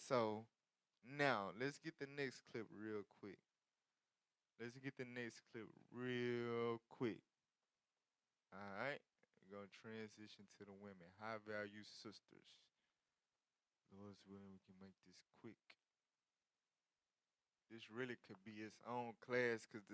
So now let's get the next clip real quick. Let's get the next clip real quick. All right. We're going to transition to the women. High value sisters. Lord's willing, we can make this quick. This really could be its own class because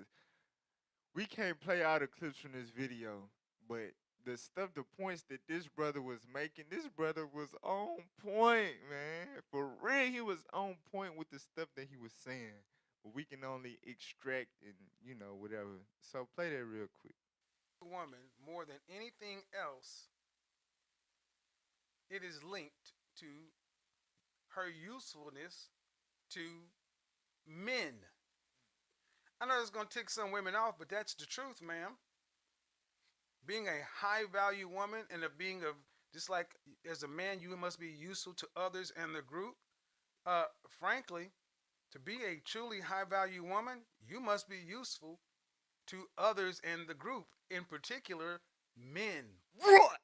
we can't play all the clips from this video, but the stuff, the points that this brother was making, this brother was on point, man. For real, he was on point with the stuff that he was saying. But we can only extract and, whatever. So play that real quick. Woman, more than anything else, it is linked to her usefulness to men. I know it's going to tick some women off, but that's the truth, ma'am. Being a high value woman and a being of, just like as a man, you must be useful to others and the group. Frankly, to be a truly high value woman, you must be useful to others and the group, in particular, men. Right.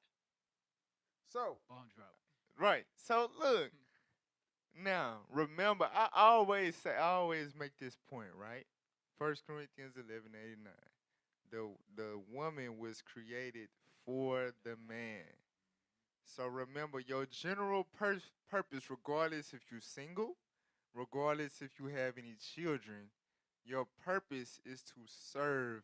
So, Bomb drop. Right. So look, now remember, I always make this point, right? 1 Corinthians 11:89. The woman was created for the man. So remember your general purpose, regardless if you're single, regardless if you have any children, your purpose is to serve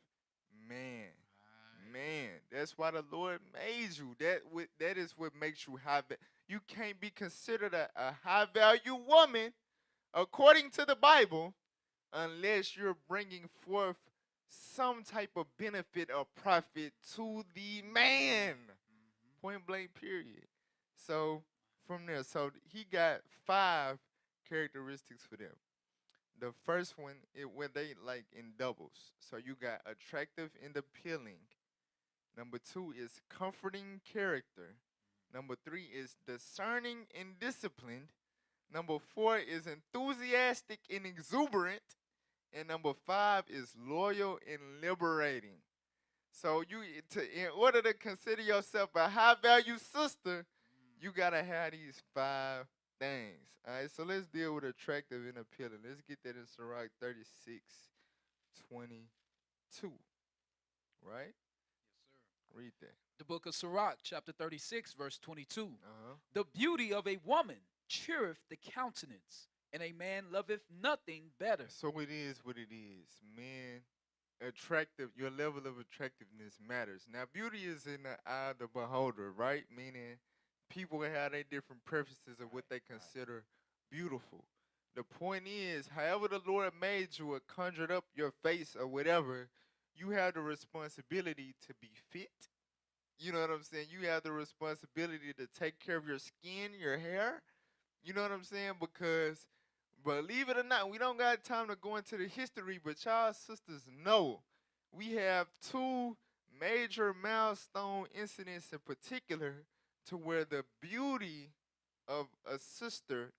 man. Right. Man, that's why the Lord made you. That is what makes you high. You can't be considered a high value woman according to the Bible unless you're bringing forth some type of benefit or profit to the man. Point blank, period. So from there, so he got 5 characteristics for them. The first one, where they like in doubles. So you got attractive and appealing. Number two is comforting character. Number three is discerning and disciplined. Number four is enthusiastic and exuberant. And number five is loyal and liberating. So in order to consider yourself a high value sister, you gotta have these 5 things. All right, so let's deal with attractive and appealing. Let's get that in Sirach 36:22. Right? Yes, sir. Read that. The book of Sirach, chapter 36, verse 22. Uh-huh. The beauty of a woman cheereth the countenance, and a man loveth nothing better. So it is what it is. Man, attractive, your level of attractiveness matters. Now, beauty is in the eye of the beholder, right? Meaning people have their different preferences of what they consider beautiful. The point is, however the Lord made you or conjured up your face or whatever, you have the responsibility to be fit. You know what I'm saying? You have the responsibility to take care of your skin, your hair. You know what I'm saying? Because believe it or not, we don't got time to go into the history, but y'all sisters know we have 2 major milestone incidents in particular to where the beauty of a sister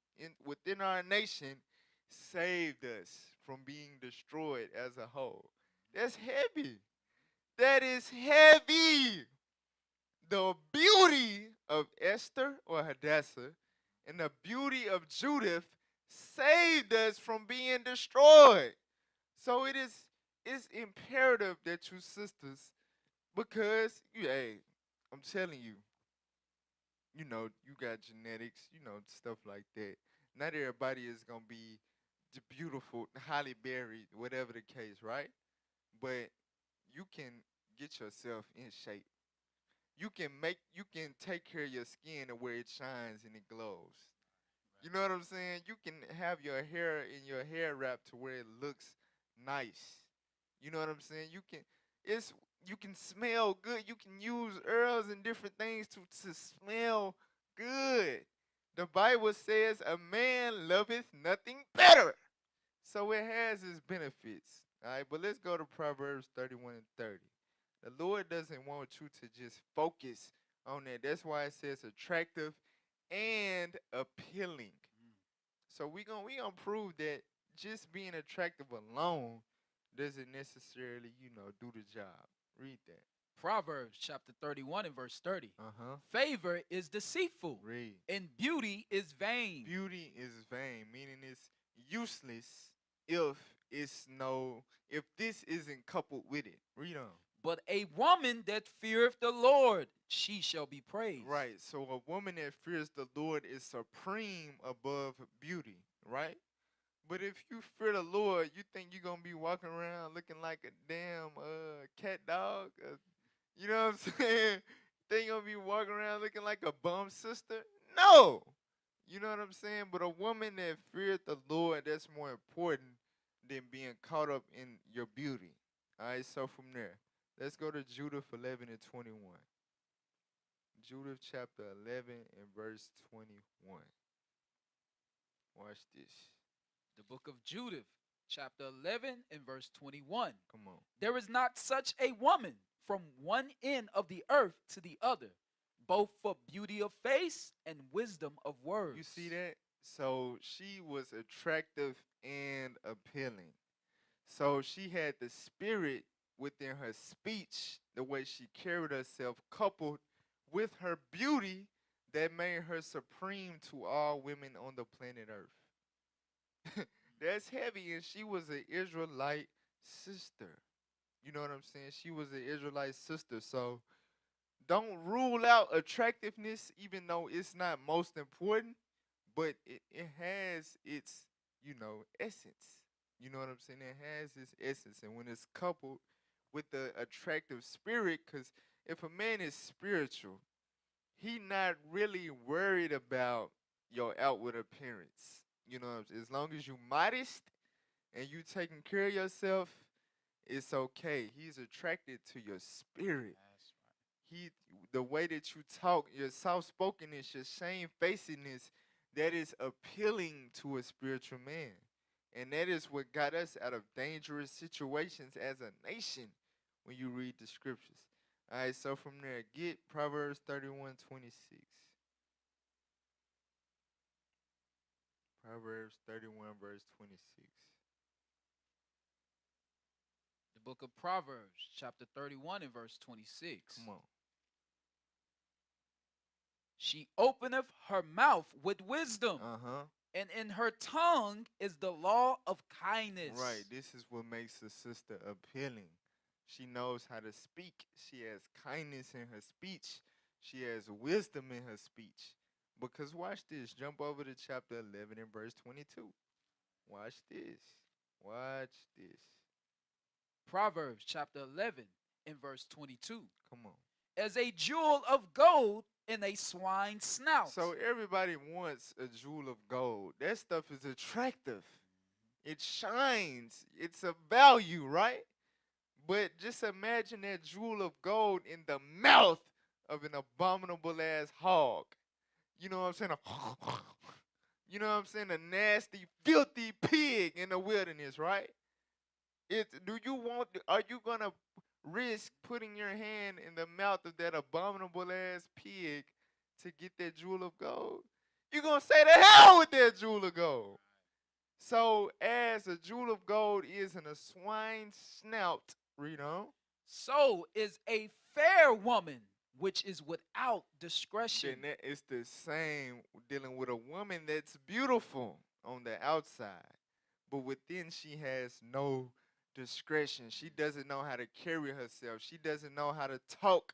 within our nation saved us from being destroyed as a whole. That's heavy. That is heavy. The beauty of Esther or Hadassah and the beauty of Judith saved us from being destroyed. So it's imperative that you sisters, because hey, I'm telling you, you got genetics, stuff like that. Not everybody is gonna be beautiful, highly buried, whatever the case, right? But you can get yourself in shape. You can take care of your skin to where it shines and it glows. You know what I'm saying? You can have your hair in your hair wrap to where it looks nice. You know what I'm saying? It's you can smell good. You can use herbs and different things to smell good. The Bible says a man loveth nothing better. So it has its benefits. All right, but let's go to Proverbs 31 and 30. The Lord doesn't want you to just focus on that. That's why it says attractive and appealing. So we gonna prove that just being attractive alone doesn't necessarily, do the job. Read that. Proverbs chapter 31 and verse 30. Uh-huh. Favor is deceitful, Read. and beauty is vain. Beauty is vain, meaning it's useless if if this isn't coupled with it. Read on. But a woman that feareth the Lord, she shall be praised. Right. So a woman that fears the Lord is supreme above beauty, right? But if you fear the Lord, you think you're gonna be walking around looking like a damn cat dog? You know what I'm saying? Think you're gonna be walking around looking like a bum sister? No. You know what I'm saying? But a woman that feared the Lord, that's more important than being caught up in your beauty. All right, so from there, let's go to Judith 11 and 21. Judith chapter 11 and verse 21. Watch this. The book of Judith, chapter 11 and verse 21. Come on. There is not such a woman from one end of the earth to the other, both for beauty of face and wisdom of words. You see that? So she was attractive and appealing. So she had the spirit within her speech, the way she carried herself, coupled with her beauty that made her supreme to all women on the planet Earth. That's heavy, and she was an Israelite sister. You know what I'm saying? She was an Israelite sister. So don't rule out attractiveness, even though it's not most important, but it has its, essence. You know what I'm saying? It has its essence. And when it's coupled with the attractive spirit, because if a man is spiritual, he not really worried about your outward appearance. You know what I'm saying? As long as you modest and you taking care of yourself, it's okay. He's attracted to your spirit. That's He, the way that you talk, your soft spokenness, your shamefacedness, that is appealing to a spiritual man. And that is what got us out of dangerous situations as a nation when you read the scriptures. All right, so from there, get Proverbs 31:26. Proverbs 31, verse 26. the book of Proverbs, chapter 31 and verse 26. Come on. She openeth her mouth with wisdom, Uh-huh. and in her tongue is the law of kindness. Right. This is what makes a sister appealing. She knows how to speak. She has kindness in her speech. She has wisdom in her speech. Because watch this. Jump over to chapter 11 and verse 22. Watch this. Watch this. Proverbs chapter 11 and verse 22. Come on. As a jewel of gold in a swine's snout. So everybody wants a jewel of gold. That stuff is attractive. It shines. It's a value, right? But just imagine that jewel of gold in the mouth of an abominable ass hog. You know what I'm saying? You know what I'm saying? A nasty, filthy pig in the wilderness, right? Are you gonna risk putting your hand in the mouth of that abominable ass pig to get that jewel of gold? You're gonna say the hell with that jewel of gold. So as a jewel of gold is in a swine's snout, read on. So is a fair woman which is without discretion. Then that is the same dealing with a woman that's beautiful on the outside, but within she has no discretion. She doesn't know how to carry herself. She doesn't know how to talk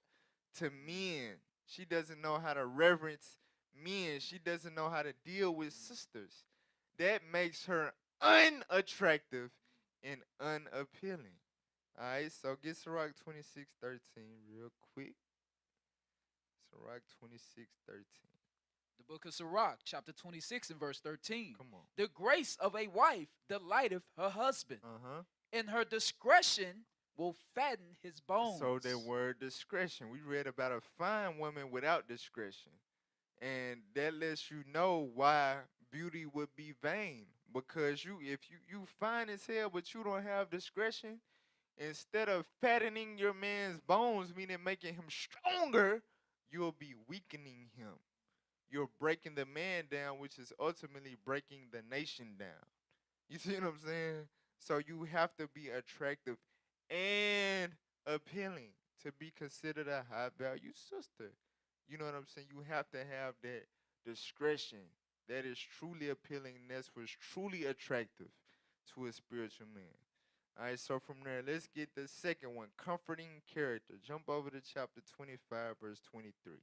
to men. She doesn't know how to reverence men. She doesn't know how to deal with sisters. That makes her unattractive and unappealing. All right, so get Sirach 26:13 real quick. Sirach 26:13. The book of Sirach, chapter 26 and verse 13. Come on. The grace of a wife delighteth her husband, Uh-huh. and her discretion will fatten his bones. So that word discretion. We read about a fine woman without discretion. And that lets you know why beauty would be vain. Because if you fine as hell but you don't have discretion, instead of fattening your man's bones, meaning making him stronger, you'll be weakening him. You're breaking the man down, which is ultimately breaking the nation down. You see what I'm saying? So you have to be attractive and appealing to be considered a high value sister. You know what I'm saying? You have to have that discretion that is truly appealing and that's what's truly attractive to a spiritual man. All right, so from there, let's get the second one, comforting character. Jump over to chapter 25, verse 23.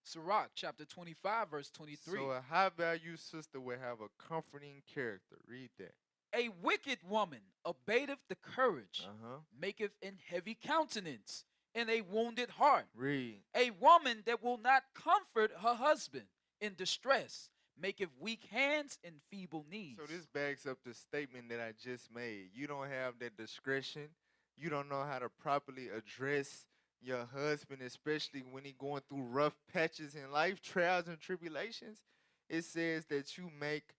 Sirach chapter 25, verse 23. So a high value sister will have a comforting character. Read that. A wicked woman abateth the courage, Uh-huh. maketh an heavy countenance, and a wounded heart. Read. A woman that will not comfort her husband in distress, maketh weak hands and feeble knees. So this backs up the statement that I just made. You don't have that discretion. You don't know how to properly address your husband, especially when he going through rough patches in life, trials and tribulations. It says that you make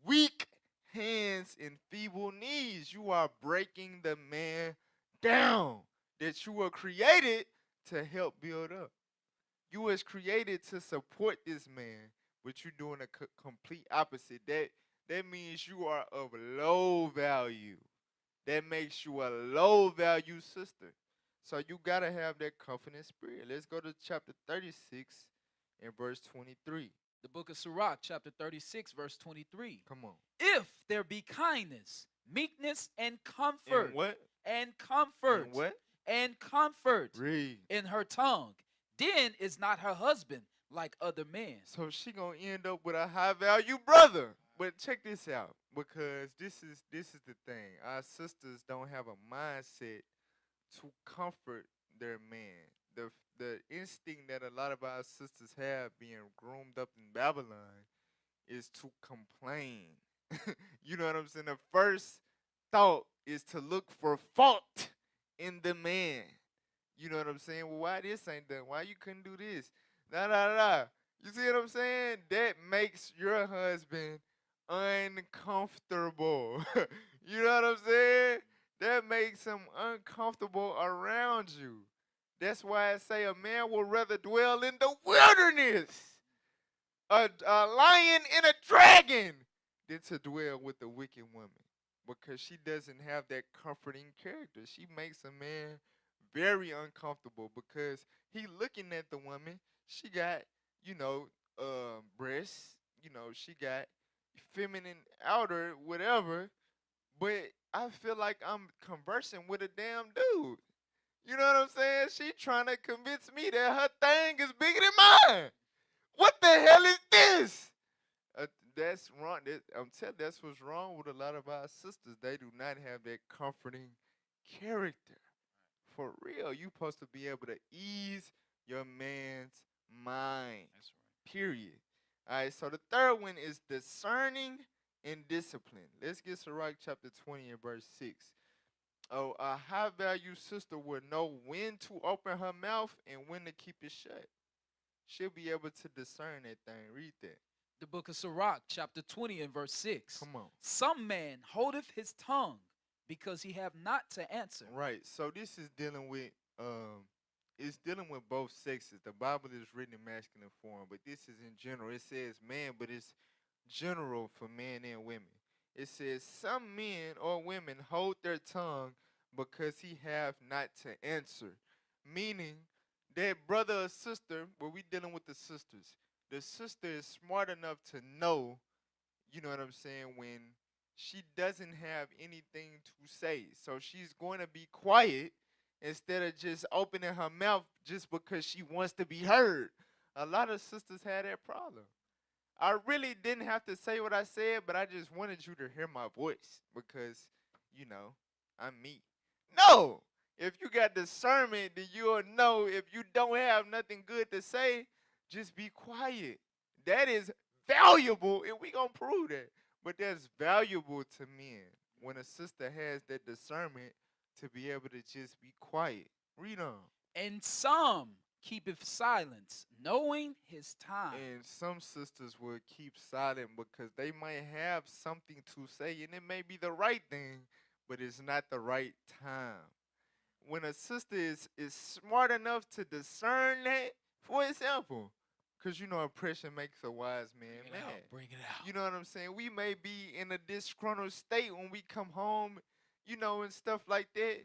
weak hands and feeble knees. You are breaking the man down that you were created to help build up. You was created to support this man, but you're doing a complete opposite. That means you are of low value. That makes you a low value sister. So you gotta have that confident spirit. Let's go to chapter 36 and verse 23. The book of Sirach, chapter 36, verse 23. Come on. If there be kindness, meekness, and comfort, And what? and comfort, And what? and comfort Read. in her tongue, then is not her husband like other men. So she gonna end up with a high value brother. But check this out, because this is the thing. Our sisters don't have a mindset to comfort their man. The instinct that a lot of our sisters have being groomed up in Babylon is to complain. You know what I'm saying? The first thought is to look for fault in the man. You know what I'm saying? Well, why this ain't done? Why you couldn't do this? Da da da. You see what I'm saying? That makes your husband uncomfortable. You know what I'm saying? That makes him uncomfortable around you. That's why I say a man will rather dwell in the wilderness, a lion and a dragon, than to dwell with a wicked woman. Because she doesn't have that comforting character. She makes a man very uncomfortable because he looking at the woman. She got, breasts. She got feminine outer, whatever. But I feel like I'm conversing with a damn dude. You know what I'm saying? She trying to convince me that her thing is bigger than mine. What the hell is this? That's wrong. I'm telling you, that's what's wrong with a lot of our sisters. They do not have that comforting character. For real, you supposed to be able to ease your man's mind. That's right. Period. All right, so the third one is discerning and discipline. Let's get Sirach chapter 20 and verse 6. Oh, a high value sister will know when to open her mouth and when to keep it shut. She'll be able to discern that thing. Read that. The book of Sirach, chapter 20 and verse 6. Come on. Some man holdeth his tongue because he have not to answer. Right. So this is dealing with it's dealing with both sexes. The Bible is written in masculine form, but this is in general. It says man, but it's general for men and women. It says some men or women hold their tongue because he have not to answer. Meaning that brother or sister, where we dealing with the sisters, the sister is smart enough to know, you know what I'm saying, when she doesn't have anything to say. So she's going to be quiet instead of just opening her mouth just because she wants to be heard. A lot of sisters have that problem. I really didn't have to say what I said, but I just wanted you to hear my voice because, I'm me. No! If you got discernment, then you'll know if you don't have nothing good to say, just be quiet. That is valuable, and we gonna prove that. But that's valuable to men when a sister has that discernment to be able to just be quiet. Read on. And some keepeth silence, knowing his time. And some sisters will keep silent because they might have something to say, and it may be the right thing, but it's not the right time. When a sister is smart enough to discern that, for example, because oppression makes a wise man Bring it mad. out. Bring it out. You know what I'm saying? We may be in a disgruntled state when we come home, and stuff like that.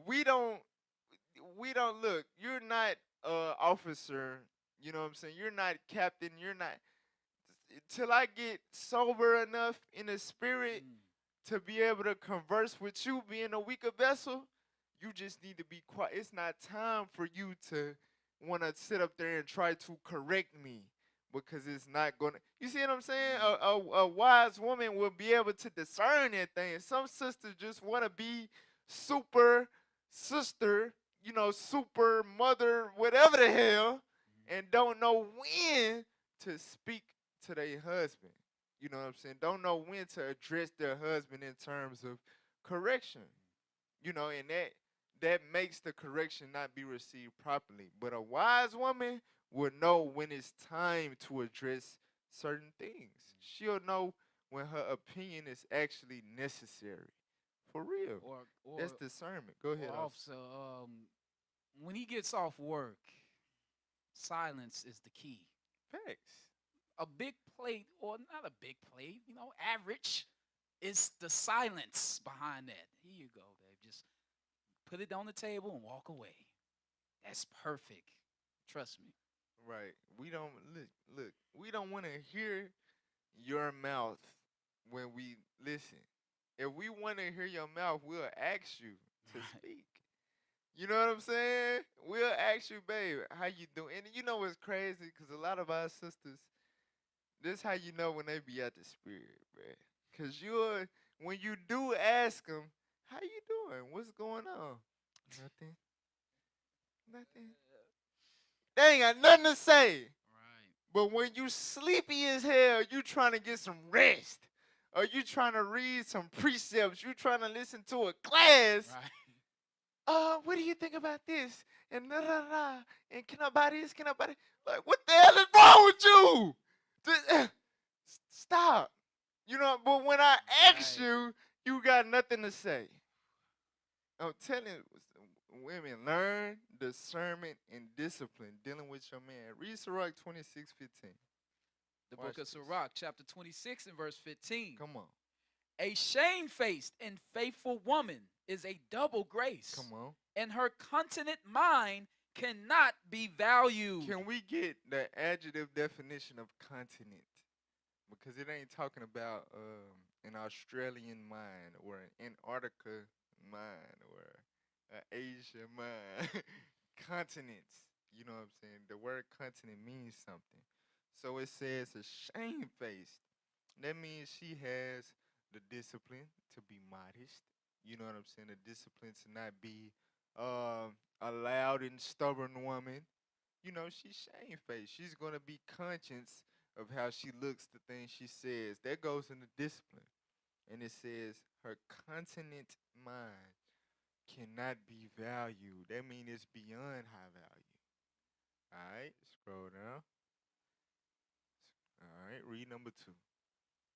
We don't, we don't look. You're not officer. You know what I'm saying? You're not captain. You're not. Till I get sober enough in the spirit Mm. to be able to converse with you, being a weaker vessel, you just need to be quiet. It's not time for you to want to sit up there and try to correct me because it's not gonna. You see what I'm saying? Mm. A wise woman will be able to discern that thing. Some sisters just want to be super sister, super mother, whatever the hell, and don't know when to speak to their husband. You know what I'm saying? Don't know when to address their husband in terms of correction. And that makes the correction not be received properly. But a wise woman will know when it's time to address certain things. She'll know when her opinion is actually necessary. For real. Or That's or discernment. Go ahead, or officer. officer, when he gets off work, silence is the key. Facts. A big plate, or not a big plate, average, is the silence behind that. Here you go, babe. Just put it on the table and walk away. That's perfect. Trust me. Right. We don't look. We don't want to hear your mouth when we listen. If we want to hear your mouth, we'll ask you to Right. speak. You know what I'm saying? We'll ask you, babe, how you doing? And you know what's crazy? Because a lot of our sisters, this how you know when they be at the spirit, bruh. Because when you do ask them, how you doing? What's going on? Nothing. Nothing. They ain't got nothing to say. Right. But when you sleepy as hell, you trying to get some rest. Or you trying to read some precepts. You trying to listen to a class. Right. What do you think about this? And da da da. And can I buy this? Can I buy this? Like, what the hell is wrong with you? Stop. But when I ask Right. you, you got nothing to say. I'm telling you, women, learn discernment and discipline dealing with your man. Read Sirach 26:15. The Watch book of this. Sirach, chapter 26 and verse 15. Come on. A shamefaced and faithful woman is a double grace, Come on. and her continent mind cannot be valued. Can we get the adjective definition of continent? Because it ain't talking about an Australian mind or an Antarctica mind or an Asia mind. Continents. You know what I'm saying? The word continent means something. So it says a shamefaced. That means she has the discipline to be modest. You know what I'm saying? The discipline to not be a loud and stubborn woman. She's shamefaced. She's gonna be conscious of how she looks, the things she says. That goes into discipline. And it says her continent mind cannot be valued. That means it's beyond high value. Alright, scroll down. Alright, read number 2.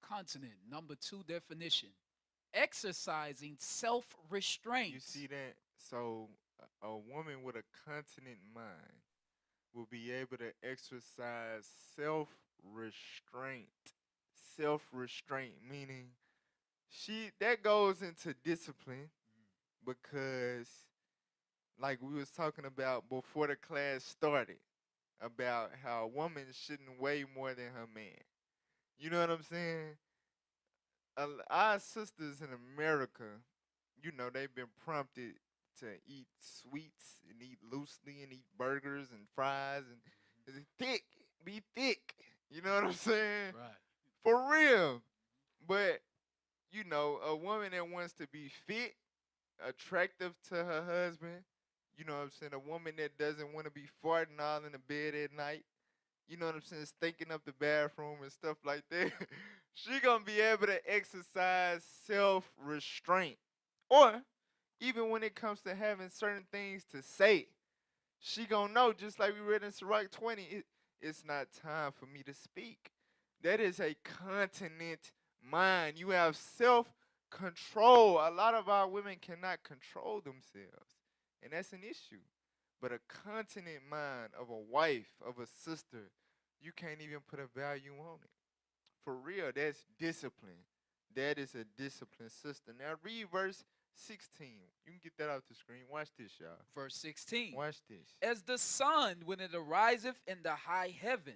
Continent, number 2 definition. Exercising self restraint. You see that? So a woman with a continent mind will be able to exercise self restraint. Self restraint, meaning that goes into discipline because like we was talking about before the class started about how a woman shouldn't weigh more than her man. You know what I'm saying? Our sisters in America, they've been prompted to eat sweets and eat loosely and eat burgers and fries and thick, be thick. You know what I'm saying? Right. For real. But, a woman that wants to be fit, attractive to her husband, you know what I'm saying? A woman that doesn't want to be farting all in the bed at night, you know what I'm saying, stinking up the bathroom and stuff like that. She gonna be able to exercise self-restraint. Or even when it comes to having certain things to say, she gonna know, just like we read in Sirach 20, it's not time for me to speak. That is a continent mind. You have self-control. A lot of our women cannot control themselves, and that's an issue. But a continent mind of a wife, of a sister, you can't even put a value on it. For real, that's discipline. That is a disciplined sister. Now read verse 16. You can get that off the screen. Watch this, y'all. Verse 16. Watch this. As the sun when it ariseth in the high heaven,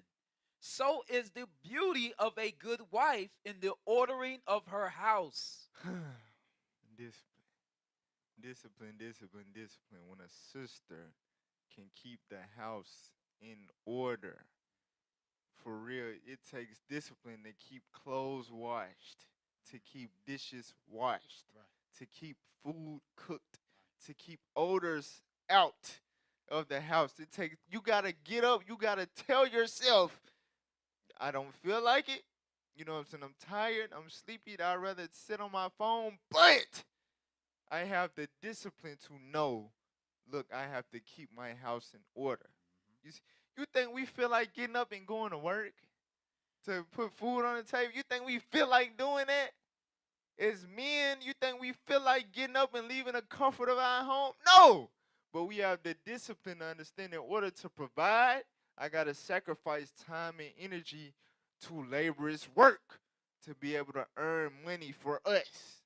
so is the beauty of a good wife in the ordering of her house. Discipline. Discipline, discipline, discipline. When a sister can keep the house in order, for real, it takes discipline to keep clothes washed, to keep dishes washed, Right. to keep food cooked, to keep odors out of the house. It takes, you gotta get up, you gotta tell yourself, I don't feel like it. You know what I'm saying? I'm tired, I'm sleepy, I'd rather sit on my phone, but I have the discipline to know, look, I have to keep my house in order. You see, you think we feel like getting up and going to work to put food on the table? You think we feel like doing that? As men, you think we feel like getting up and leaving the comfort of our home? No. But we have the discipline to understand in order to provide, I got to sacrifice time and energy to laborious work to be able to earn money for us.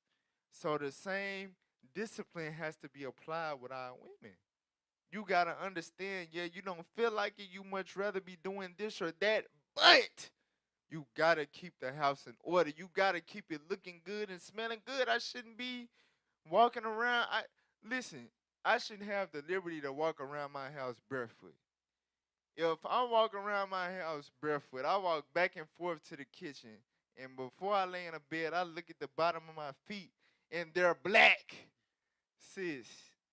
So the same discipline has to be applied with our women. You got to understand, yeah, you don't feel like it, you much rather be doing this or that, but you got to keep the house in order. You got to keep it looking good and smelling good. I shouldn't be walking around. Listen, I shouldn't have the liberty to walk around my house barefoot. If I walk around my house barefoot, I walk back and forth to the kitchen, and before I lay in a bed, I look at the bottom of my feet, and they're black. Sis,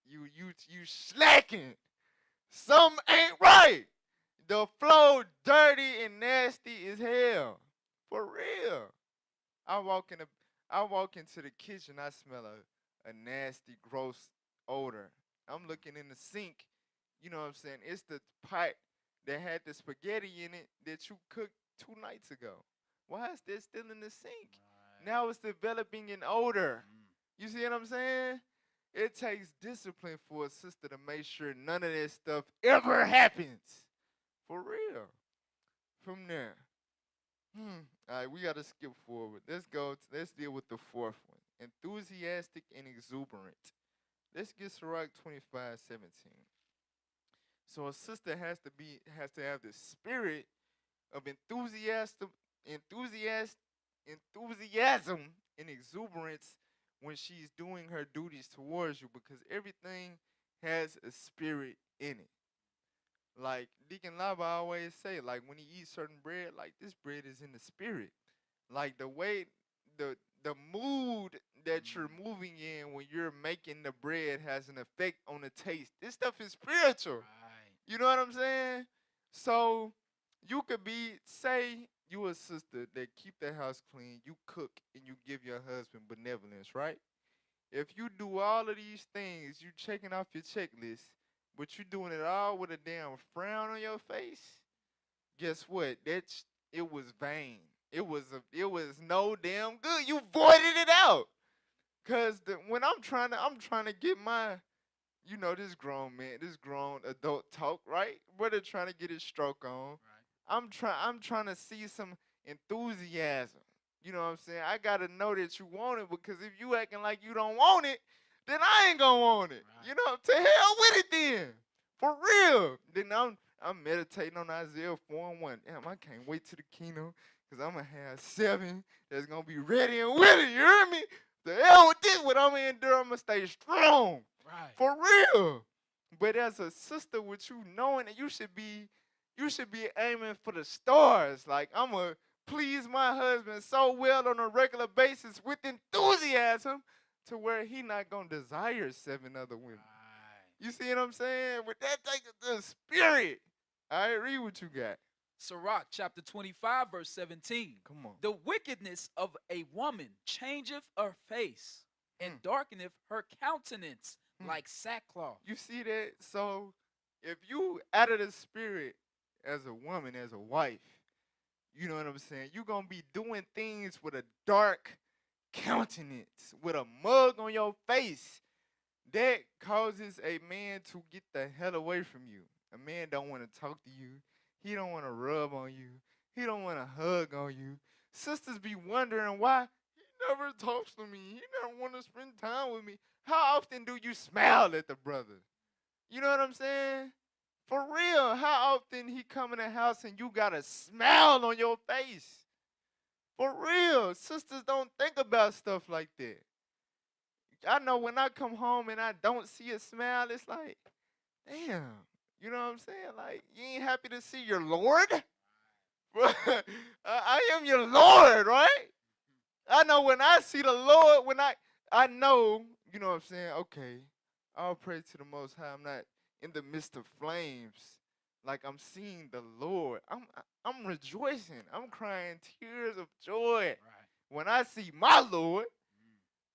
you slacking. Something ain't right. The floor dirty and nasty as hell. For real. I walk in the I walk into the kitchen, I smell a nasty, gross odor. I'm looking in the sink, you know what I'm saying? It's the pot that had the spaghetti in it that you cooked 2 nights ago. Why is that still in the sink? Right. Now it's developing an odor. Mm. You see what I'm saying? It takes discipline for a sister to make sure none of that stuff ever happens. For real. From there. All right, we got to skip forward. Let's deal with the fourth one. Enthusiastic and exuberant. Let's get Sirach 25:17. So a sister has to have the spirit of enthusiasm, enthusiasm and exuberance when she's doing her duties towards you, because everything has a spirit in it. Like Deacon Lava always say, like when he eats certain bread, like this bread is in the spirit. Like the way the mood that you're moving in when you're making the bread has an effect on the taste. This stuff is spiritual. Right. You know what I'm saying? So you could be, say you a sister that keep the house clean, you cook and you give your husband benevolence, right? If you do all of these things, you checking off your checklist, but you doing it all with a damn frown on your face, guess what? It was vain. It was no damn good. You voided it out. Cause when I'm trying to get my, this grown man, this grown adult talk, right? Brother trying to get his stroke on. Right. I'm trying to see some enthusiasm. You know what I'm saying? I gotta know that you want it, because if you acting like you don't want it, then I ain't gonna want it. Right. You know, to hell with it then. For real. Then I'm meditating on Isaiah 4:1. Damn, I can't wait to the kingdom, because I'm gonna have 7 that's gonna be ready and willing. You hear me? The hell with this, what I'm gonna endure, I'm gonna stay strong. Right. For real. But as a sister, with you knowing that you should be aiming for the stars. Like, I'm going to please my husband so well on a regular basis with enthusiasm to where he not going to desire 7 other women. Right. You see what I'm saying? But that takes the spirit. All right, read what you got. Sirach chapter 25, verse 17. Come on. The wickedness of a woman changeth her face, and Mm. darkeneth her countenance Mm. like sackcloth. You see that? So if you out of the spirit as a woman, as a wife, you know what I'm saying? You're going to be doing things with a dark countenance, with a mug on your face. That causes a man to get the hell away from you. A man don't want to talk to you. He don't want to rub on you. He don't want to hug on you. Sisters be wondering why. never talks to me. He never want to spend time with me. How often do you smile at the brother? You know what I'm saying? For real, how often he come in the house and you got a smile on your face? For real, sisters don't think about stuff like that. I know when I come home and I don't see a smile, it's like, damn. You know what I'm saying? Like, you ain't happy to see your Lord? I am your Lord, right? I know when I see the Lord, I know, you know what I'm saying? Okay, I'll pray to the Most High. I'm not in the midst of flames. Like I'm seeing the Lord. I'm rejoicing. I'm crying tears of joy Right. when I see my Lord.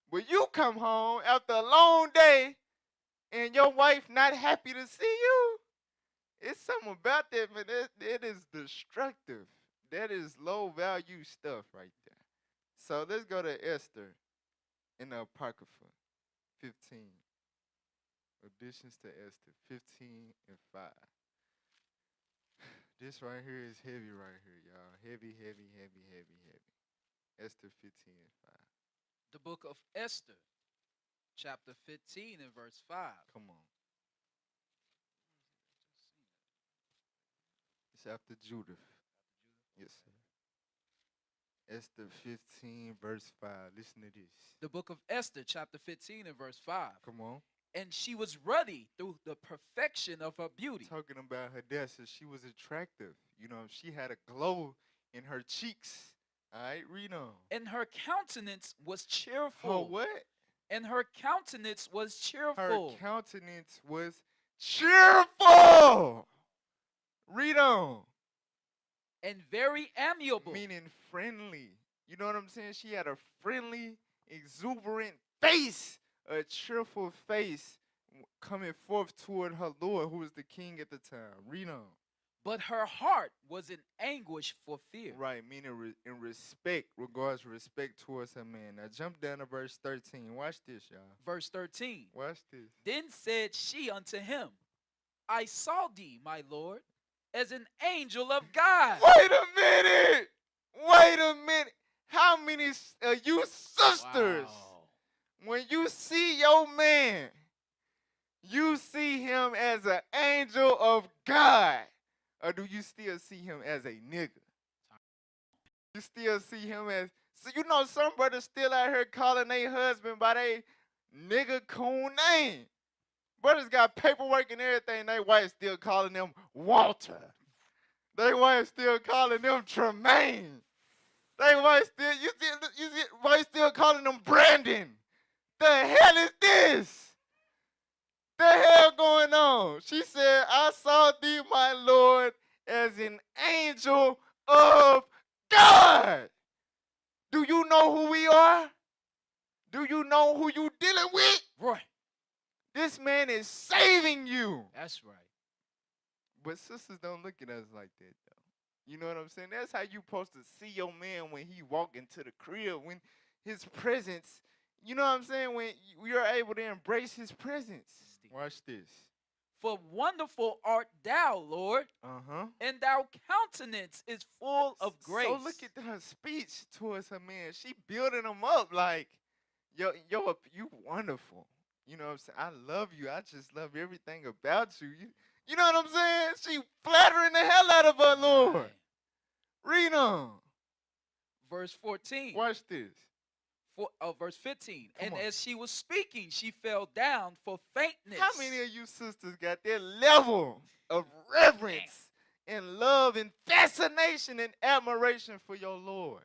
When you come home after a long day and your wife not happy to see you, it's something about that, man. It is destructive. That is low value stuff right there. So let's go to Esther in the Apocrypha 15. Additions to Esther 15 and 5. This right here is heavy right here, y'all. Heavy, heavy, heavy, heavy, heavy. Esther 15 and 5. The book of Esther, chapter 15 and verse 5. Come on. It's after Judith. Yes, sir. Esther 15, verse 5. Listen to this. The book of Esther, chapter 15 and verse 5. Come on. And she was ruddy through the perfection of her beauty. Talking about Hadassah, she was attractive. You know, she had a glow in her cheeks. All right, read on. And her countenance was cheerful. Oh, what? And her countenance was Her cheerful. countenance was cheerful. Read on. And very amiable. Meaning friendly. You know what I'm saying? She had a friendly, exuberant face, a cheerful face coming forth toward her Lord, who was the king at the time. Read on. But her heart was in anguish for fear. Right, meaning in respect, regards respect towards her man. Now jump down to verse 13. Watch this, y'all. Verse 13. Watch this. Then said she unto him, I saw thee, my Lord, as an angel of God. Wait a minute. Wait a minute. How many you sisters, Wow. when you see your man, you see him as an angel of God? Or do you still see him as a nigga? You still see him as, so you know some brothers still out here calling their husband by their nigga coon name. Brothers got paperwork and everything, they wife still calling them Walter. They wife still calling them Tremaine. They wife still calling them Brandon. The hell is this? The hell going on? She said, I saw thee, my Lord, as an angel of God. Do you know who we are? Do you know who you dealing with? Right. This man is saving you. That's right. But sisters don't look at us like that, though. You know what I'm saying? That's how you supposed to see your man when he walk into the crib, when his presence, you know what I'm saying? When you're able to embrace his presence. Watch this. For wonderful art thou, Lord, and thy countenance is full of grace. So look at her speech towards her man. She building him up like, yo, you wonderful. You know what I'm saying? I love you. I just love everything about you. You know what I'm saying? She flattering the hell out of her Lord. Right. Read on. Verse 14. Watch this. Verse 15. Come And on. as she was speaking, she fell down for faintness. How many of you sisters got that level of reverence and love and fascination and admiration for your Lord?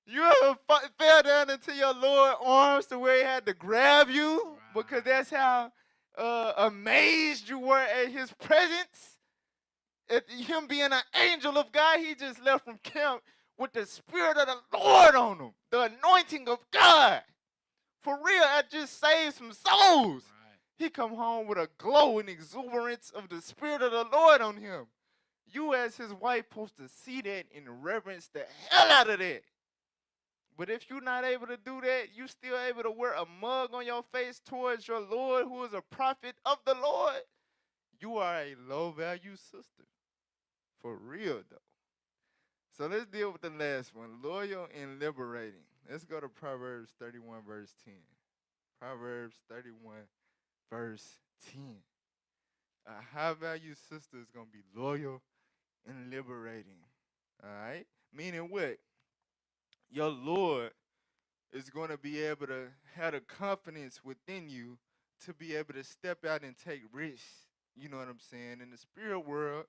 You ever fell down into your Lord's arms to where he had to grab you because that's how amazed you were at his presence? At him being an angel of God, he just left from camp with the Spirit of the Lord on him, the anointing of God. For real, I just saved some souls. Right. He come home with a glow and exuberance of the Spirit of the Lord on him. You as his wife supposed to see that and reverence the hell out of that. But if you're not able to do that, you still able to wear a mug on your face towards your Lord, who is a prophet of the Lord, you are a low-value sister. For real, though. So let's deal with the last one, loyal and liberating. Let's go to Proverbs 31, verse 10. Proverbs 31, verse 10. A high value sister is going to be loyal and liberating. All right? Meaning what? Your Lord is going to be able to have the confidence within you to be able to step out and take risks. You know what I'm saying? In the spirit world,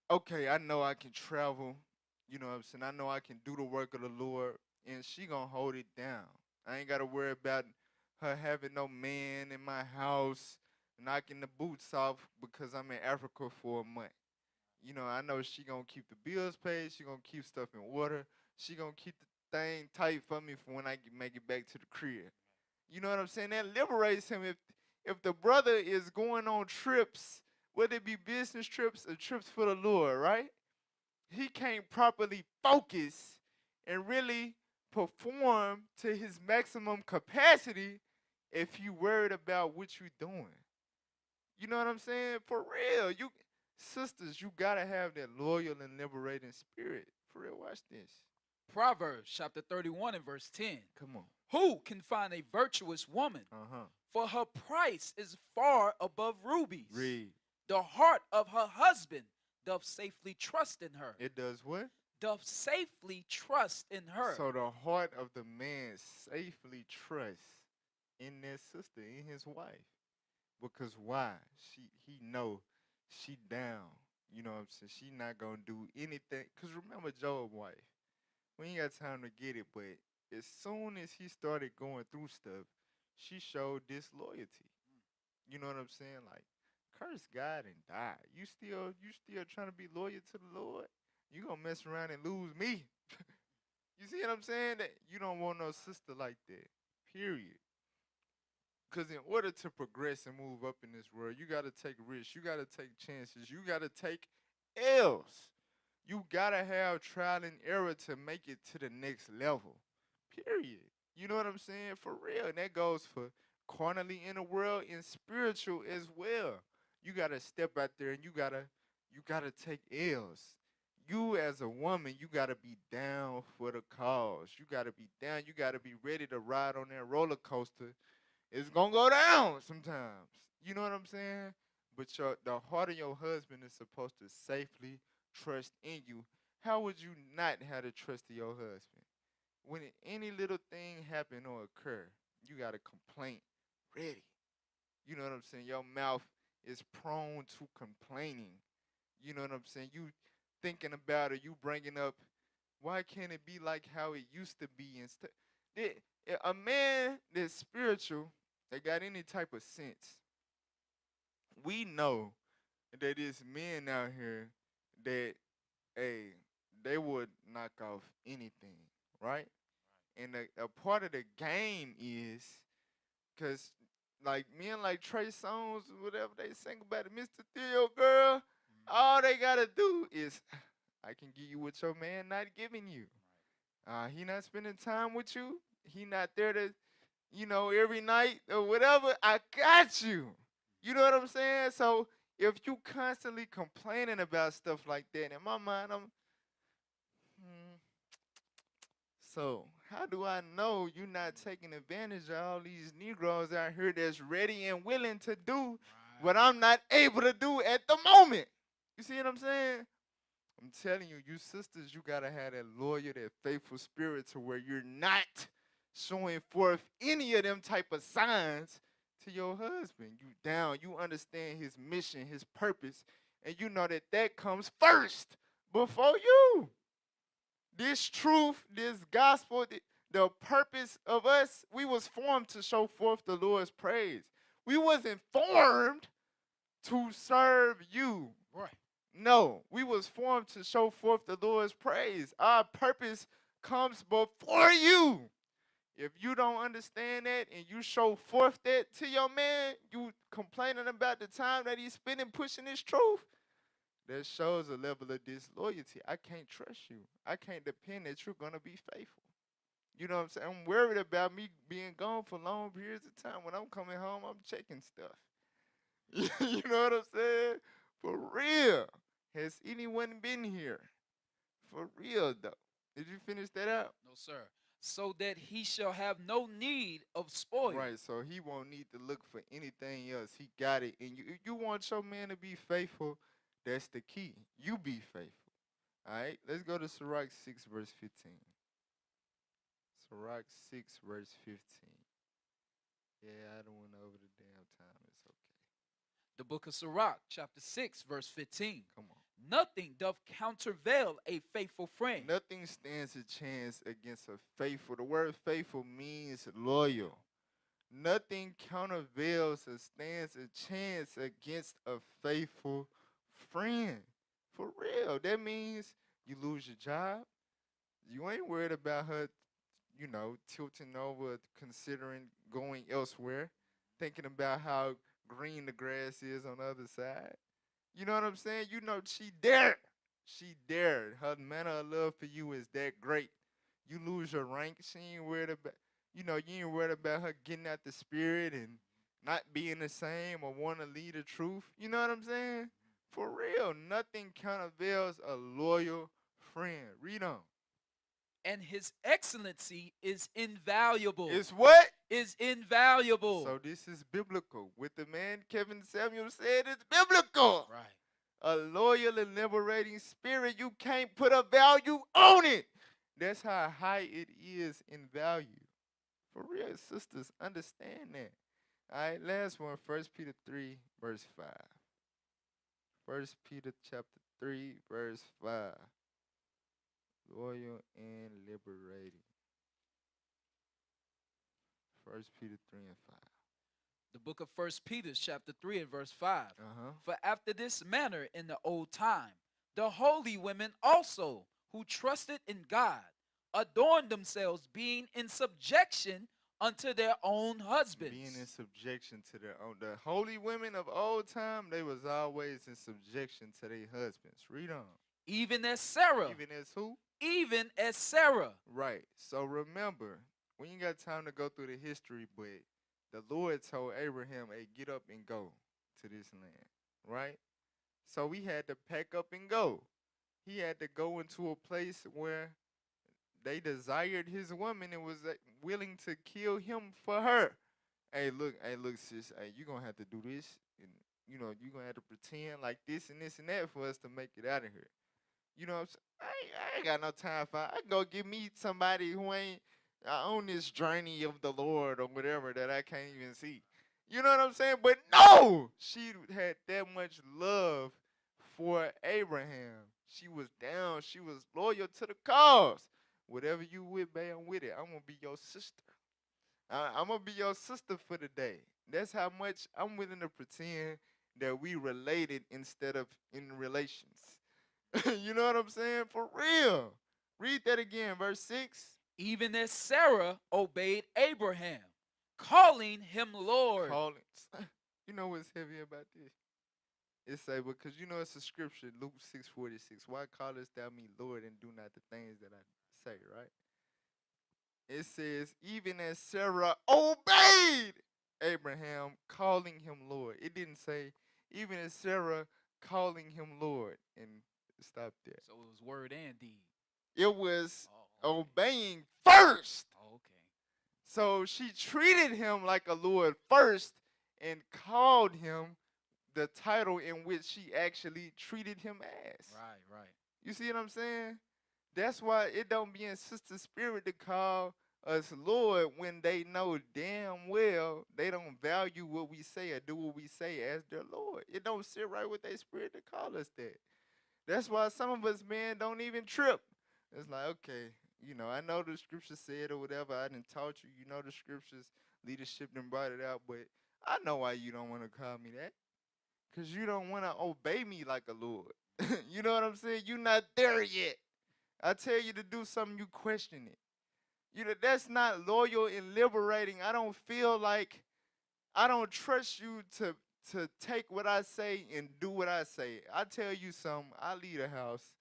okay, I know I can travel. You know what I'm saying? I know I can do the work of the Lord, and she gonna hold it down. I ain't gotta worry about her having no man in my house, knocking the boots off because I'm in Africa for a month. You know, I know she gonna keep the bills paid. She gonna keep stuff in order. She gonna keep the thing tight for me for when I make it back to the crib. You know what I'm saying? That liberates him. If the brother is going on trips, whether it be business trips or trips for the Lord, right? He can't properly focus and really perform to his maximum capacity if you worried about what you doing. You know what I'm saying? For real. You sisters, you gotta have that loyal and liberating spirit. For real, watch this. Proverbs chapter 31 and verse 10. Come on. Who can find a virtuous woman? Uh-huh. For her price is far above rubies. Read. The heart of her husband doth safely trust in her. It does what? Doth safely trust in her. So the heart of the man safely trusts in that sister, in his wife. Because why? He know she down. You know what I'm saying? She not gonna do anything. Cause remember Job's wife. We ain't got time to get it, but as soon as he started going through stuff, she showed disloyalty. You know what I'm saying? Like, curse God and die. You still trying to be loyal to the Lord? You gonna mess around and lose me. You see what I'm saying? That you don't want no sister like that. Period. Because in order to progress and move up in this world, you got to take risks. You got to take chances. You got to take L's. You got to have trial and error to make it to the next level. Period. You know what I'm saying? For real. And that goes for carnally in the world and spiritual as well. You got to step out there and you got to take L's. You as a woman, you got to be down for the cause. You got to be down. You got to be ready to ride on that roller coaster. It's gonna go down sometimes. You know what I'm saying? But the heart of your husband is supposed to safely trust in you. How would you not have the trust of your husband? When any little thing happen or occur, you got a complaint ready. You know what I'm saying? Your mouth is prone to complaining. You know what I'm saying? You thinking about it, you bringing up, why can't it be like how it used to be? Instead, a man that's spiritual, that got any type of sense, we know that it's men out here that, hey, they would knock off anything, right? And a part of the game is, because like men like Trey Songz, whatever they sing about it, Mr. Theo girl, all they gotta do is, I can give you what your man not giving you. He not spending time with you. He not there to, every night or whatever. I got you. You know what I'm saying? So if you constantly complaining about stuff like that, in my mind, hmm, so how do I know you not taking advantage of all these Negroes out here that's ready and willing to do what I'm not able to do at the moment? You see what I'm saying? I'm telling you, you sisters, you gotta have that loyal, that faithful spirit to where you're not showing forth any of them type of signs to your husband. You down, you understand his mission, his purpose, and you know that comes first before you. This truth, this gospel, the purpose of us, we was formed to show forth the Lord's praise. We wasn't formed to serve you. Right. No, we was formed to show forth the Lord's praise. Our purpose comes before you. If you don't understand that and you show forth that to your man, you complaining about the time that he's spending pushing his truth, that shows a level of disloyalty. I can't trust you. I can't depend that you're going to be faithful. You know what I'm saying? I'm worried about me being gone for long periods of time. When I'm coming home, I'm checking stuff. You know what I'm saying? For real. Has anyone been here For real though. Did you finish that out? No, sir. So that he shall have no need of spoil. Right, so he won't need to look for anything else. He got it. And you want your man to be faithful, that's the key. You be faithful. All right, let's go to Sirach 6, verse 15. Sirach 6, verse 15. Yeah, I don't went over the damn time. It's okay. The book of Sirach, chapter 6, verse 15. Come on. Nothing doth countervail a faithful friend. Nothing stands a chance against a faithful. The word faithful means loyal. Nothing countervails or stands a chance against a faithful friend. For real. That means you lose your job. You ain't worried about her, tilting over, considering going elsewhere, thinking about how green the grass is on the other side. You know what I'm saying? You know, she dared. She dared. Her manner of love for you is that great. You lose your rank. She ain't worried about, you ain't worried about her getting out the spirit and not being the same or want to lead the truth. You know what I'm saying? For real. Nothing countervails a loyal friend. Read on. And his excellency is invaluable. It's what? Is invaluable. So this is biblical. With the man Kevin Samuel said, it's biblical. Right. A loyal and liberating spirit, you can't put a value on it. That's how high it is in value. For real, sisters, understand that. All right, last one, 1 Peter 3, verse 5. 1 Peter chapter 3, verse 5. Loyal and liberating. 1 Peter 3 and 5. The book of 1 Peter, chapter 3 and verse 5. Uh-huh. For after this manner in the old time, the holy women also, who trusted in God, adorned themselves, being in subjection unto their own husbands. Being in subjection to their own. The holy women of old time, they was always in subjection to their husbands. Read on. Even as Sarah. Even as who? Even as Sarah. Right. So remember, we ain't got time to go through the history, but the Lord told Abraham, hey, get up and go to this land. Right? So he had to pack up and go. He had to go into a place where they desired his woman and was willing to kill him for her. Hey, look, sis, hey, you're going to have to do this. And, you're going to have to pretend like this and this and that for us to make it out of here. You know what I'm saying? I ain't got no time for it. I go give me somebody who ain't on this journey of the Lord or whatever that I can't even see. You know what I'm saying? But no! She had that much love for Abraham. She was down. She was loyal to the cause. Whatever you with, babe, I'm with it. I'm going to be your sister. I'm going to be your sister for the day. That's how much I'm willing to pretend that we related instead of in relations. You know what I'm saying? For real. Read that again, verse 6. Even as Sarah obeyed Abraham, calling him Lord. You know what's heavy about this? It say, because it's a scripture, Luke 6:46. Why callest thou me Lord and do not the things that I say, right? It says, even as Sarah obeyed Abraham, calling him Lord. It didn't say, even as Sarah calling him Lord. And stop there. So it was word and deed. It was okay. obeying first. Okay. So she treated him like a Lord first and called him the title in which she actually treated him as. Right. You see what I'm saying? That's why it don't be in sister spirit to call us Lord when they know damn well they don't value what we say or do what we say as their Lord. It don't sit right with their spirit to call us that. That's why some of us men don't even trip. It's like, okay, I know the scripture said or whatever. I done taught you. You know the scriptures. Leadership done brought it out. But I know why you don't want to call me that. Because you don't want to obey me like a Lord. You know what I'm saying? You're not there yet. I tell you to do something, you question it. That's not loyal and liberating. I don't feel like I don't trust you to take what I say and do what I say. I tell you something, I leave the house.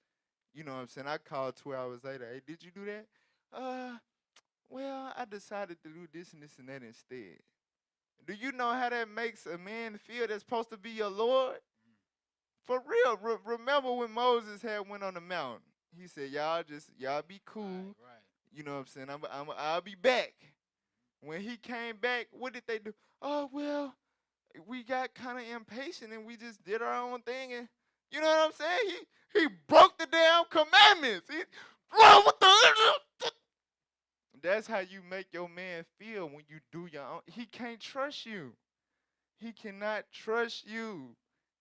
You know what I'm saying? I call 2 hours later. Hey, did you do that? Well, I decided to do this and this and that instead. Do you know how that makes a man feel that's supposed to be your Lord? For real. Remember when Moses had went on the mountain. He said, y'all be cool. Right. You know what I'm saying? I'll be back. When he came back, what did they do? Oh, well, we got kind of impatient and we just did our own thing. And you know what I'm saying? He broke the damn commandments. Bro, what the? That's how you make your man feel when you do your own. He can't trust you. He cannot trust you.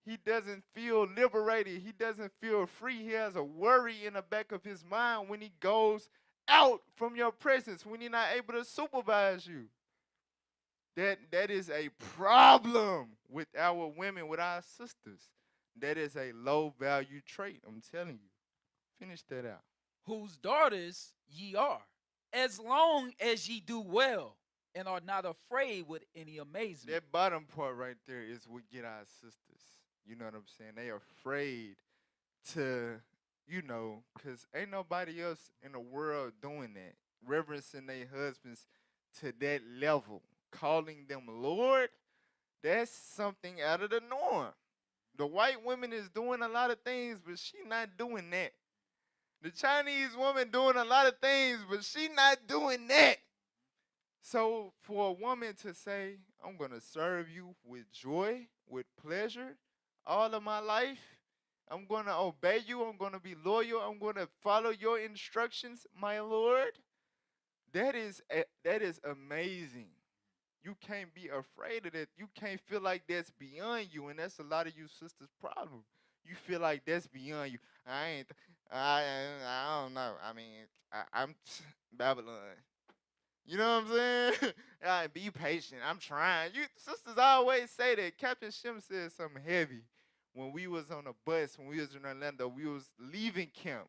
He doesn't feel liberated. He doesn't feel free. He has a worry in the back of his mind when he goes out from your presence, when he's not able to supervise you. That is a problem with our women, with our sisters. That is a low value trait, I'm telling you. Finish that out. Whose daughters ye are, as long as ye do well, and are not afraid with any amazement. That bottom part right there is what get our sisters. You know what I'm saying? They are afraid to, because ain't nobody else in the world doing that. Reverencing their husbands to that level. Calling them Lord, that's something out of the norm. The white woman is doing a lot of things, but she not doing that. The Chinese woman doing a lot of things, but she not doing that. So for a woman to say, I'm going to serve you with joy, with pleasure, all of my life, I'm going to obey you, I'm going to be loyal, I'm going to follow your instructions, my Lord, that is amazing. You can't be afraid of that. You can't feel like that's beyond you, and that's a lot of you sisters' problem. You feel like that's beyond you. I don't know. I mean, I'm Babylon. You know what I'm saying? Be patient. I'm trying. You sisters always say that. Captain Shim said something heavy when we was on a bus, when we was in Orlando. We was leaving camp.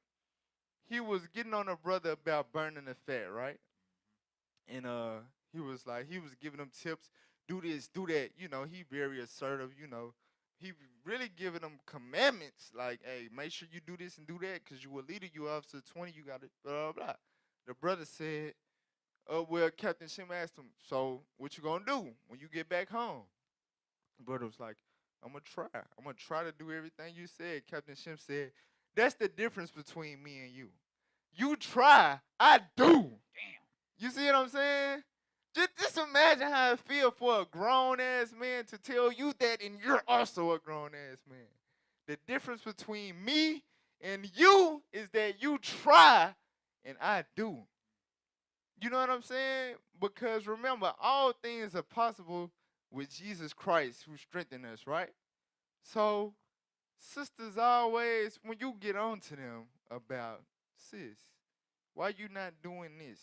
He was getting on a brother about burning the fat, right? And he was giving them tips, do this, do that. He very assertive, He really giving them commandments, like, hey, make sure you do this and do that, because you a leader, you officer 20, you got it, blah, blah, blah. The brother said, well, Captain Shim asked him, so what you gonna do when you get back home? The brother was like, I'm gonna try. I'm gonna try to do everything you said. Captain Shim said, that's the difference between me and you. You try, I do. Damn. You see what I'm saying? Just imagine how it feels for a grown-ass man to tell you that, and you're also a grown-ass man. The difference between me and you is that you try, and I do. You know what I'm saying? Because remember, all things are possible with Jesus Christ who strengthened us, right? So, sisters always, when you get on to them about, sis, why you not doing this?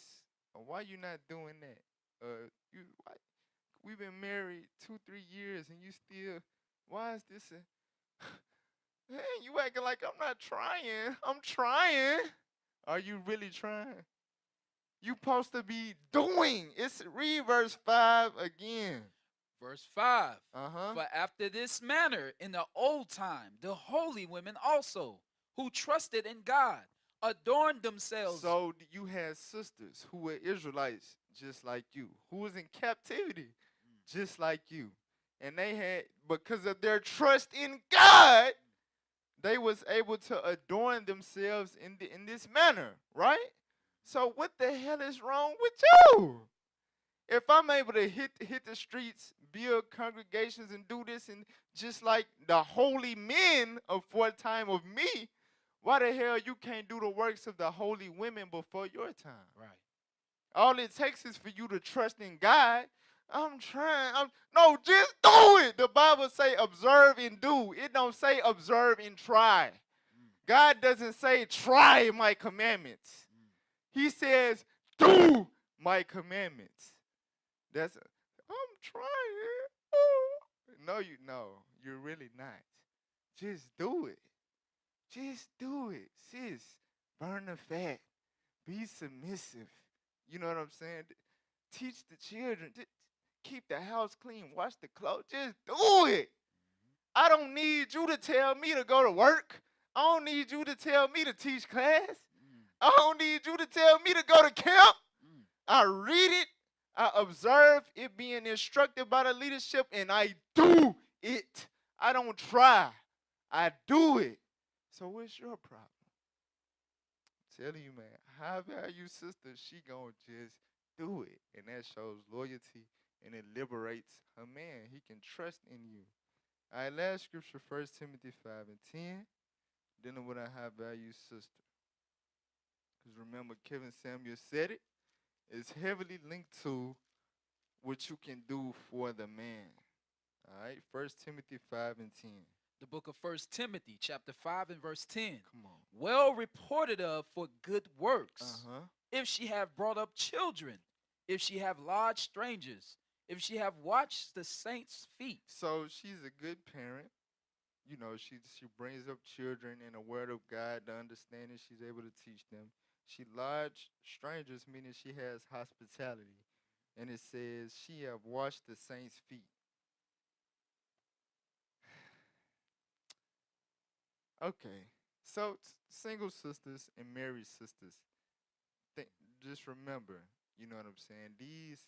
Or why you not doing that? Why, we've been married 2-3 years and you still, why is this hey, you acting like I'm not trying. I'm trying. Are you really trying? You supposed to be doing. Read verse 5 again. Verse 5. Uh-huh. For after this manner in the old time, the holy women also, who trusted in God, adorned themselves. So you had sisters who were Israelites just like you, who was in captivity just like you. And they had, because of their trust in God, they was able to adorn themselves in this manner, right? So what the hell is wrong with you? If I'm able to hit the streets, build congregations, and do this, and just like the holy men of time of me, why the hell you can't do the works of the holy women before your time? Right. All it takes is for you to trust in God. I'm trying. No, just do it. The Bible say observe and do. It don't say observe and try. God doesn't say try my commandments. He says do my commandments. I'm trying. No, you're really not. Just do it. Just do it. Sis, burn the fat. Be submissive. You know what I'm saying? Teach the children. Keep the house clean. Wash the clothes. Just do it. I don't need you to tell me to go to work. I don't need you to tell me to teach class. I don't need you to tell me to go to camp. I read it. I observe it being instructed by the leadership, and I do it. I don't try. I do it. So what's your problem? Telling you, man, high value sister, she gonna just do it. And that shows loyalty and it liberates her man. He can trust in you. All right, last scripture, 1 Timothy 5 and 10, dealing with a high value sister. Because remember, Kevin Samuel said it, it's heavily linked to what you can do for the man. All right, 1 Timothy 5 and 10. The book of First Timothy, chapter 5 and verse 10. Come on. Well reported of for good works, Uh-huh. if she have brought up children, if she have lodged strangers, if she have watched the saints' feet. So she's a good parent. You know, she brings up children in the word of God, the understanding she's able to teach them. She lodged strangers, meaning she has hospitality. And it says she have washed the saints' feet. Okay. So single sisters and married sisters, th- just remember, you know what I'm saying? These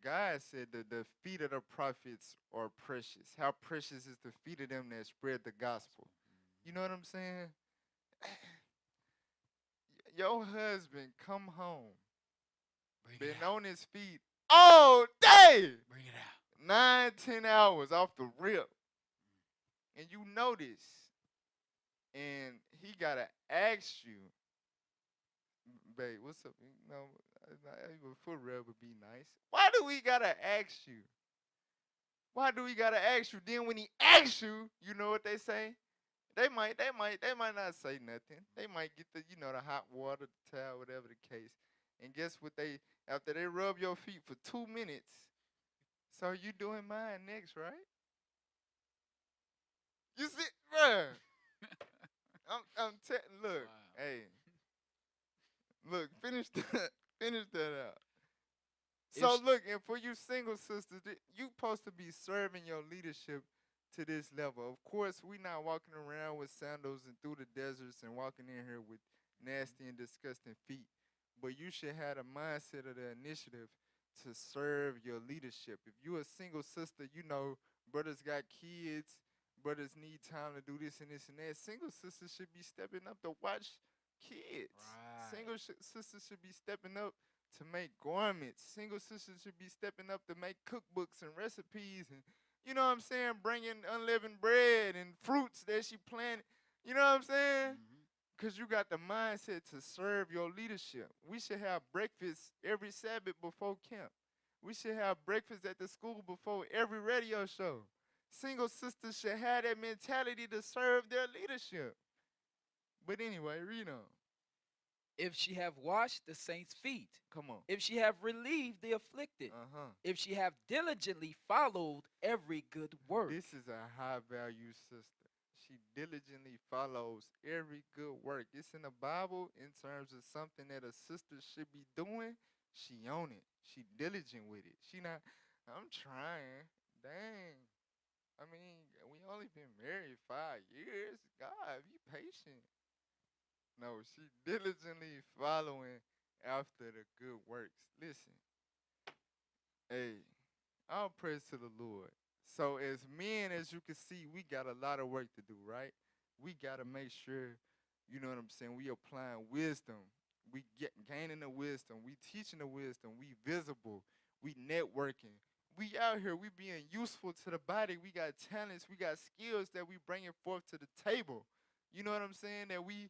God said that the feet of the prophets are precious. How precious is the feet of them that spread the gospel? You know what I'm saying? Your husband come home, Bring been it out. on his feet all day, Bring it out. 9, 10 hours off the rip, and you notice, and he gotta ask you, babe, what's up? You know, a foot rub would be nice. Why do we gotta ask you? Why do we gotta ask you? Then when he asks you, you know what they say? They might not say nothing. They might get the hot water, the towel, whatever the case. And guess what? After they rub your feet for 2 minutes, so you doing mine next, right? You see, bruh. Look, Wow. hey, look, finish that, finish that out. If So sh- look, and for you single sisters, you supposed to be serving your leadership to this level. Of course, we not walking around with sandals and through the deserts and walking in here with nasty and disgusting feet. But you should have the mindset of the initiative to serve your leadership. If you a single sister, you know brothers got kids, brothers need time to do this and this and that. Single sisters should be stepping up to watch kids. Right. Single sisters should be stepping up to make garments. Single sisters should be stepping up to make cookbooks and recipes and you know what I'm saying, bringing unleavened bread and fruits that she planted. You know what I'm saying? Mhm. Because you got the mindset to serve your leadership. We should have breakfast every Sabbath before camp. We should have breakfast at the school before every radio show. Single sisters should have that mentality to serve their leadership. But anyway, read on. If she have washed the saints' feet, Come on. if she have relieved the afflicted, Uh-huh. if she have diligently followed every good work. This is a high value sister. She diligently follows every good work. It's in the Bible in terms of something that a sister should be doing. She own it. She diligent with it. She not, I'm trying. Dang. I mean, we only been married 5 years. God, be patient. No, she diligently following after the good works. Listen, hey, all praise to the Lord. So as men, as you can see, we got a lot of work to do, right? We gotta make sure, you know what I'm saying, we applying wisdom. We get gaining the wisdom. We teaching the wisdom. We visible. We networking. We out here. We being useful to the body. We got talents. We got skills that we bringing forth to the table. You know what I'm saying? That we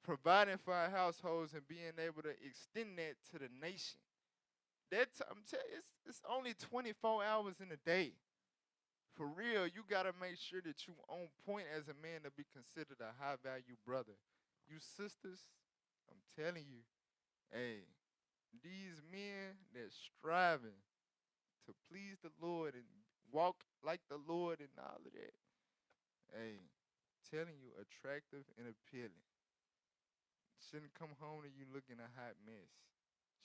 providing for our households and being able to extend that to the nation. I'm telling you, it's only 24 hours in a day. For real, you gotta make sure that you on point as a man to be considered a high value brother. You sisters, I'm telling you, hey, these men that striving to please the Lord and walk like the Lord and all of that, hey, telling you attractive and appealing. Shouldn't come home to you looking a hot mess.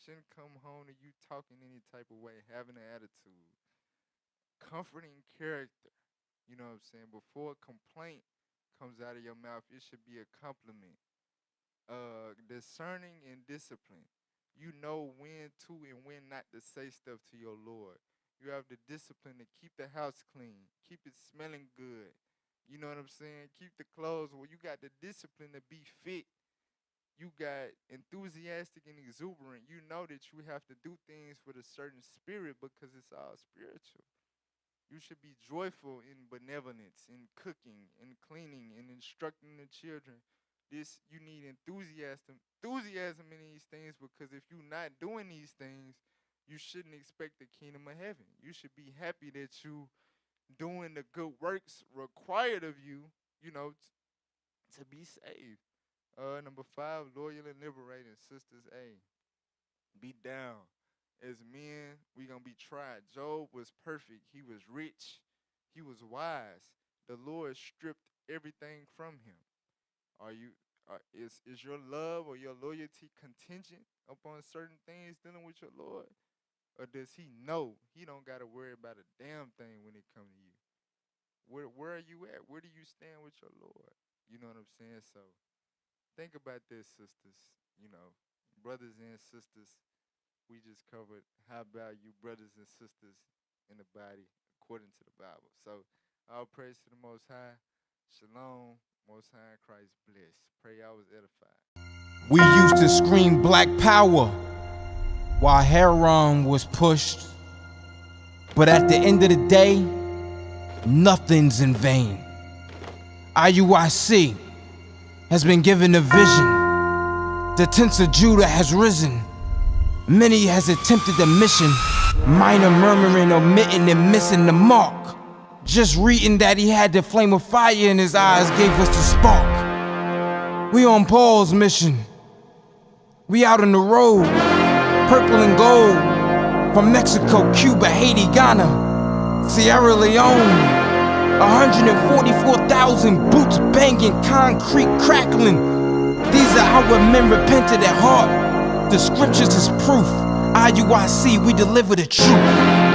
Shouldn't come home to you talking any type of way, having an attitude. Comforting character. You know what I'm saying? Before a complaint comes out of your mouth, it should be a compliment. Discerning and discipline. You know when to and when not to say stuff to your Lord. You have the discipline to keep the house clean, keep it smelling good. You know what I'm saying? Keep the clothes. Well, you got the discipline to be fit. you got enthusiastic and exuberant. You know that you have to do things with a certain spirit because it's all spiritual. You should be joyful in benevolence, in cooking, in cleaning, in instructing the children. This you need enthusiasm in these things, because if you're not doing these things, you shouldn't expect the kingdom of heaven. You should be happy that you doing the good works required of you, to be saved. Number 5, loyal and liberating. Sisters, be down. As men, we gonna be tried. Job was perfect. He was rich. He was wise. The Lord stripped everything from him. Are you? Is your love or your loyalty contingent upon certain things dealing with your Lord, or does He know He don't gotta worry about a damn thing when it comes to you? Where are you at? Where do you stand with your Lord? You know what I'm saying? So think about this, sisters. Brothers and sisters. We just covered how value brothers and sisters in the body according to the Bible. So all praise to the Most High. Shalom. Most High in Christ bless. Pray I was edified. We used to scream black power while heroin was pushed. But at the end of the day, nothing's in vain. IUIC has been given a vision. The tents of Judah has risen. Many has attempted the mission, minor murmuring, omitting, and missing the mark. Just reading that he had the flame of fire in his eyes gave us the spark. We on Paul's mission. We out on the road, purple and gold, from Mexico, Cuba, Haiti, Ghana, Sierra Leone. 144,000 boots banging, concrete crackling. These are how men repented at heart. The scriptures is proof. IUIC, we deliver the truth.